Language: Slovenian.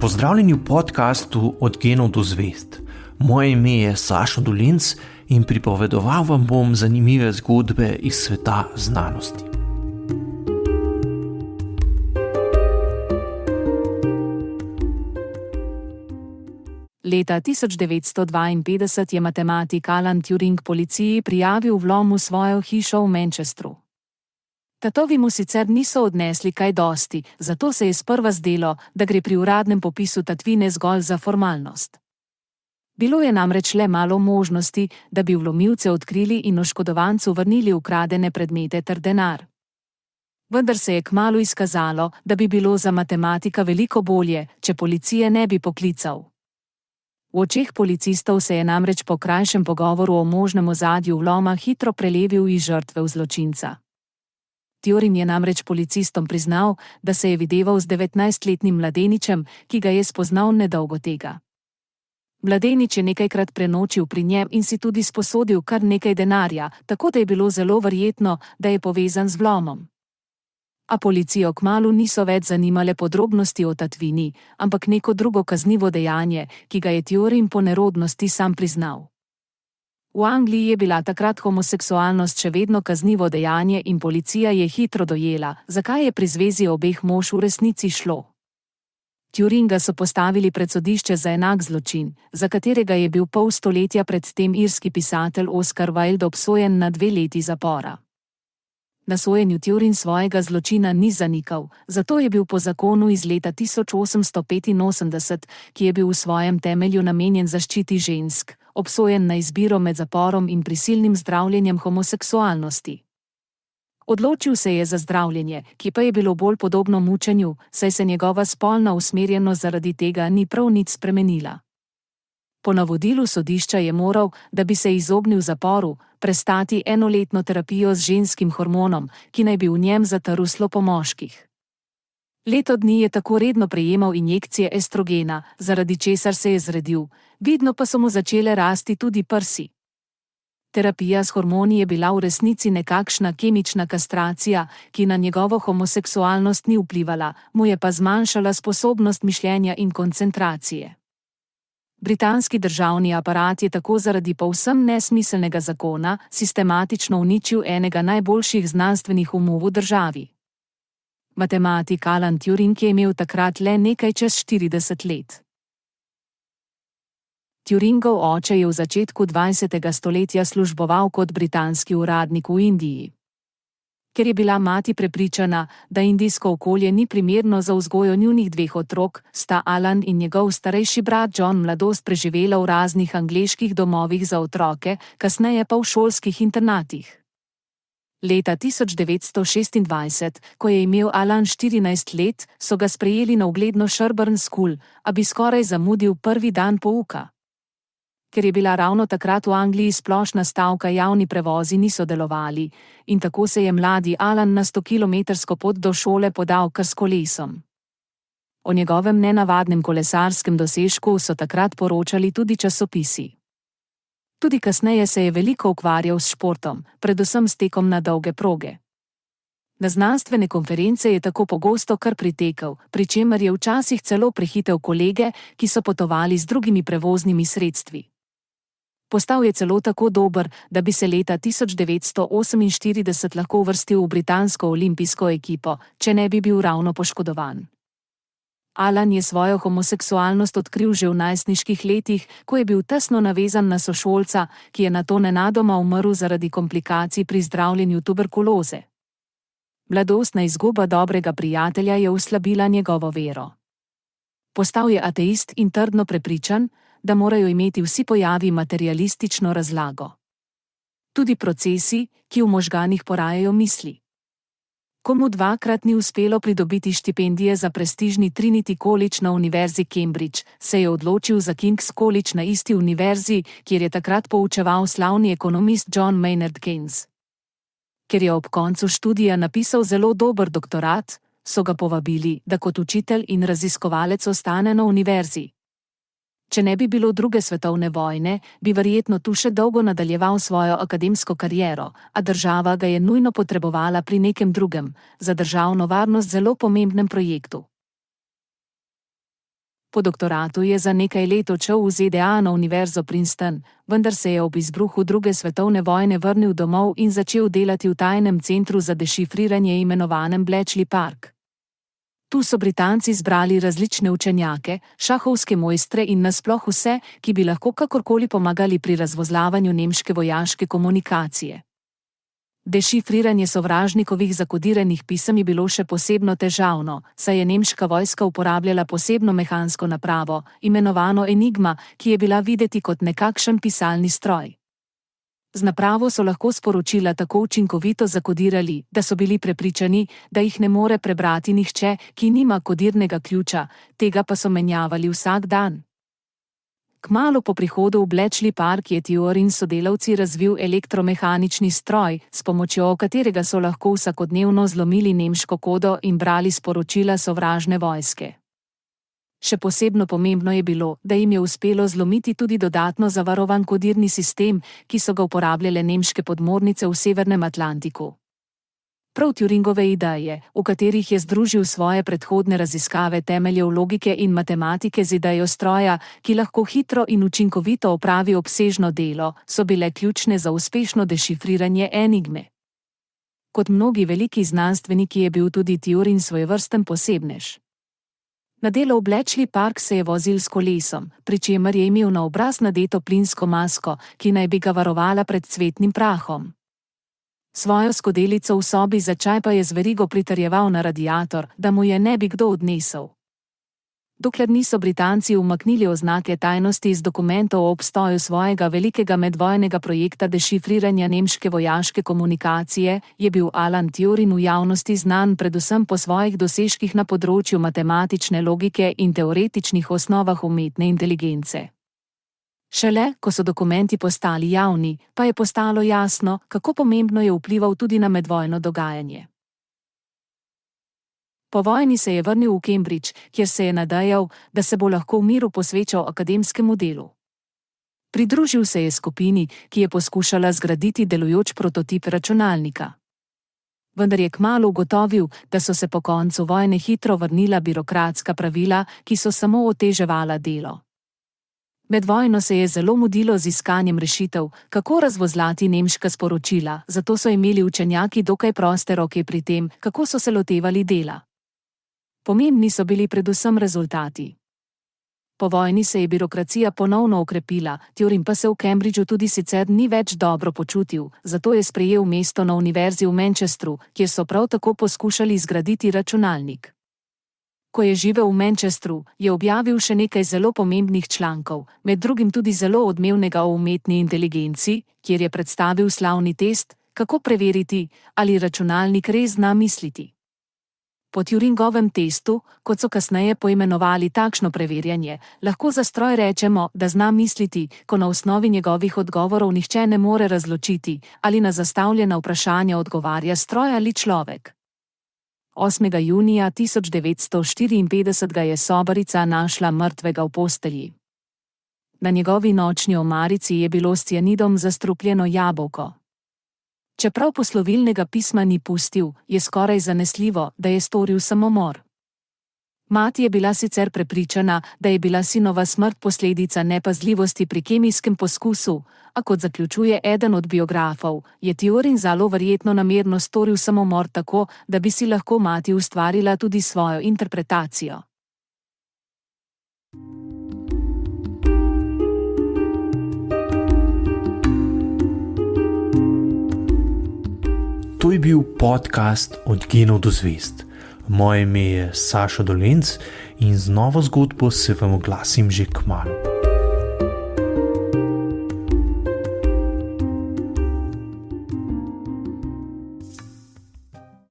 Pozdravljeni v podkastu Od genov do zvezd. Moje ime je Sašo Dolinc in pripovedoval vam bom zanimive zgodbe iz sveta znanosti. Leta 1952 je matematik Alan Turing policiji prijavil vlom v svojo hišo v Manchesteru. Tatovi mu sicer niso odnesli kaj dosti, zato se je sprva zdelo, da gre pri uradnem popisu tatvine zgolj za formalnost. Bilo je namreč le malo možnosti, da bi vlomilce odkrili in oškodovancu vrnili ukradene predmete ter denar. Vendar se je kmalu izkazalo, da bi bilo za matematika veliko bolje, če policije ne bi poklical. V očeh policistov se je namreč po krajšem pogovoru o možnem ozadju vloma hitro prelevil iz žrtve v zločinca. Turing je namreč policistom priznal, da se je videval z 19-letnim mladeničem, ki ga je spoznal nedolgo tega. Mladenič je nekajkrat prenočil pri njem in si tudi sposodil kar nekaj denarja, tako da je bilo zelo verjetno, da je povezan z vlomom. A policijo kmalu niso več zanimale podrobnosti o tatvini, ampak neko drugo kaznivo dejanje, ki ga je Turing po nerodnosti sam priznal. V Angliji je bila takrat homoseksualnost še vedno kaznivo dejanje in policija je hitro dojela, zakaj je pri zvezi obeh mož v resnici šlo. Turinga so postavili pred sodišče za enak zločin, za katerega je bil pol stoletja predtem irski pisatelj Oscar Wilde obsojen na 2 leti zapora. Na sojenju Turing svojega zločina ni zanikal, zato je bil po zakonu iz leta 1885, ki je bil v svojem temelju namenjen zaščiti žensk, obsojen na izbiro med zaporom in prisilnim zdravljenjem homoseksualnosti. Odločil se je za zdravljenje, ki pa je bilo bolj podobno mučenju, saj se njegova spolna usmerjenost zaradi tega ni prav nič spremenila. Po navodilu sodišča je moral, da bi se izognil zaporu, prestati 1-letno terapijo z ženskim hormonom, ki naj bi v njem zatruslo po moških. Leto dni je tako redno prejemal injekcije estrogena, zaradi česar se je zredil, vidno pa so mu začele rasti tudi prsi. Terapija s hormoni je bila v resnici nekakšna kemična kastracija, ki na njegovo homoseksualnost ni vplivala, mu je pa zmanjšala sposobnost mišljenja in koncentracije. Britanski državni aparat je tako zaradi povsem nesmiselnega zakona sistematično uničil enega najboljših znanstvenih umov v državi. Matematik Alan Turing je imel takrat le nekaj čez 40 let. Turingov oče je v začetku 20. stoletja služboval kot britanski uradnik v Indiji. Ker je bila mati prepričana, da indijsko okolje ni primerno za vzgojo njunih 2 otrok, sta Alan in njegov starejši brat John mladost preživela v raznih angleških domovih za otroke, kasneje pa v šolskih internatih. Leta 1926, ko je imel Alan 14 let, so ga sprejeli na ugledno Sherborne School, a bi skoraj zamudil prvi dan pouka. Ker je bila ravno takrat v Angliji splošna stavka, javni prevozi niso delovali, in tako se je mladi Alan na 100-kilometrsko pot do šole podal kar s kolesom. O njegovem nenavadnem kolesarskem dosežku so takrat poročali tudi časopisi. Tudi kasneje se je veliko ukvarjal s športom, predvsem s tekom na dolge proge. Na znanstvene konference je tako pogosto kar pritekel, pri čemer je včasih celo prehitel kolege, ki so potovali z drugimi prevoznimi sredstvi. Postal je celo tako dober, da bi se leta 1948 lahko uvrstil v britansko olimpijsko ekipo, če ne bi bil ravno poškodovan. Alan je svojo homoseksualnost odkril že v najstniških letih, ko je bil tesno navezan na sošolca, ki je nato nenadoma umrl zaradi komplikacij pri zdravljenju tuberkuloze. Mladostna izguba dobrega prijatelja je oslabila njegovo vero. Postal je ateist in trdno prepričan, da morajo imeti vsi pojavi materialistično razlago. Tudi procesi, ki v možganih porajajo misli. Komu 2-krat ni uspelo pridobiti štipendije za prestižni Trinity College na univerzi Cambridge, se je odločil za King's College na isti univerzi, kjer je takrat poučeval slavni ekonomist John Maynard Keynes. Ker je ob koncu študija napisal zelo dober doktorat, so ga povabili, da kot učitelj in raziskovalec ostane na univerzi. Če ne bi bilo 2. svetovne vojne, bi verjetno tu še dolgo nadaljeval svojo akademsko kariero, a država ga je nujno potrebovala pri nekem drugem, za državno varnost zelo pomembnem projektu. Po doktoratu je za nekaj let odšel v ZDA na univerzo Princeton, vendar se je ob izbruhu druge svetovne vojne vrnil domov in začel delati v tajnem centru za dešifriranje imenovanem Bletchley Park. Tu so Britanci zbrali različne učenjake, šahovske mojstre in nasploh vse, ki bi lahko kakorkoli pomagali pri razvozlavanju nemške vojaške komunikacije. Dešifriranje sovražnikovih zakodiranih pisem je bilo še posebno težavno, saj je nemška vojska uporabljala posebno mehansko napravo, imenovano Enigma, ki je bila videti kot nekakšen pisalni stroj. Z napravo so lahko sporočila tako učinkovito zakodirali, da so bili prepričani, da jih ne more prebrati nihče, ki nima kodirnega ključa, tega pa so menjavali vsak dan. Kmalu po prihodu v Bletchley Park je Turing in sodelavci razvil elektromehanični stroj, s pomočjo katerega so lahko vsakodnevno zlomili nemško kodo in brali sporočila sovražne vojske. Še posebno pomembno je bilo, da jim je uspelo zlomiti tudi dodatno zavarovan kodirni sistem, ki so ga uporabljale nemške podmornice v Severnem Atlantiku. Prav Turingove ideje, v katerih je združil svoje predhodne raziskave temeljev logike in matematike z idejo stroja, ki lahko hitro in učinkovito opravi obsežno delo, so bile ključne za uspešno dešifriranje enigme. Kot mnogi veliki znanstveniki je bil tudi Turing svojevrsten posebnež. Na delo v Bletchley Park se je vozil s kolesom, pri čemer je imel na obraz nadeto plinsko masko, ki naj bi ga varovala pred cvetnim prahom. Svojo skodelico v sobi za čaj pa je z verigo pritrjeval na radiator, da mu je ne bi kdo odnesel. Dokler niso Britanci umaknili oznake tajnosti iz dokumentov o obstoju svojega velikega medvojnega projekta dešifriranja nemške vojaške komunikacije, je bil Alan Turing v javnosti znan predvsem po svojih dosežkih na področju matematične logike in teoretičnih osnovah umetne inteligence. Šele, ko so dokumenti postali javni, pa je postalo jasno, kako pomembno je vplival tudi na medvojno dogajanje. Po vojni se je vrnil v Cambridge, kjer se je nadejal, da se bo lahko v miru posvečal akademskemu delu. Pridružil se je skupini, ki je poskušala zgraditi delujoč prototip računalnika. Vendar je kmalu ugotovil, da so se po koncu vojne hitro vrnila birokratska pravila, ki so samo oteževala delo. Med vojno se je zelo mudilo z iskanjem rešitev, kako razvozlati nemška sporočila, zato so imeli učenjaki dokaj proste roke pri tem, kako so se lotevali dela. Pomembni so bili predvsem rezultati. Po vojni se je birokracija ponovno okrepila, Turing pa se v Cambridgeu tudi sicer ni več dobro počutil, zato je sprejel mesto na univerzi v Manchesteru, kjer so prav tako poskušali zgraditi računalnik. Ko je živel v Manchesteru, je objavil še nekaj zelo pomembnih člankov, med drugim tudi zelo odmevnega o umetni inteligenci, kjer je predstavil slavni test, kako preveriti, ali računalnik res zna misliti. Po Turingovem testu, kot so kasneje poimenovali takšno preverjanje, lahko za stroj rečemo, da zna misliti, ko na osnovi njegovih odgovorov nihče ne more razločiti, ali na zastavljena vprašanja odgovarja stroj ali človek. 8. junija 1954 je sobarica našla mrtvega v postelji. Na njegovi nočni omarici je bilo s cianidom zastrupljeno jabolko. Čeprav poslovilnega pisma ni pustil, je skoraj zanesljivo, da je storil samomor. Mati je bila sicer prepričana, da je bila sinova smrt posledica nepazljivosti pri kemijskem poskusu, a kot zaključuje eden od biografov, je Turing zelo verjetno namerno storil samomor tako, da bi si lahko mati ustvarila tudi svojo interpretacijo. To je bil podcast Od genov do zvezd. Moje ime je Sašo Dolenc in z novo zgodbo se vam oglasim že kmalu.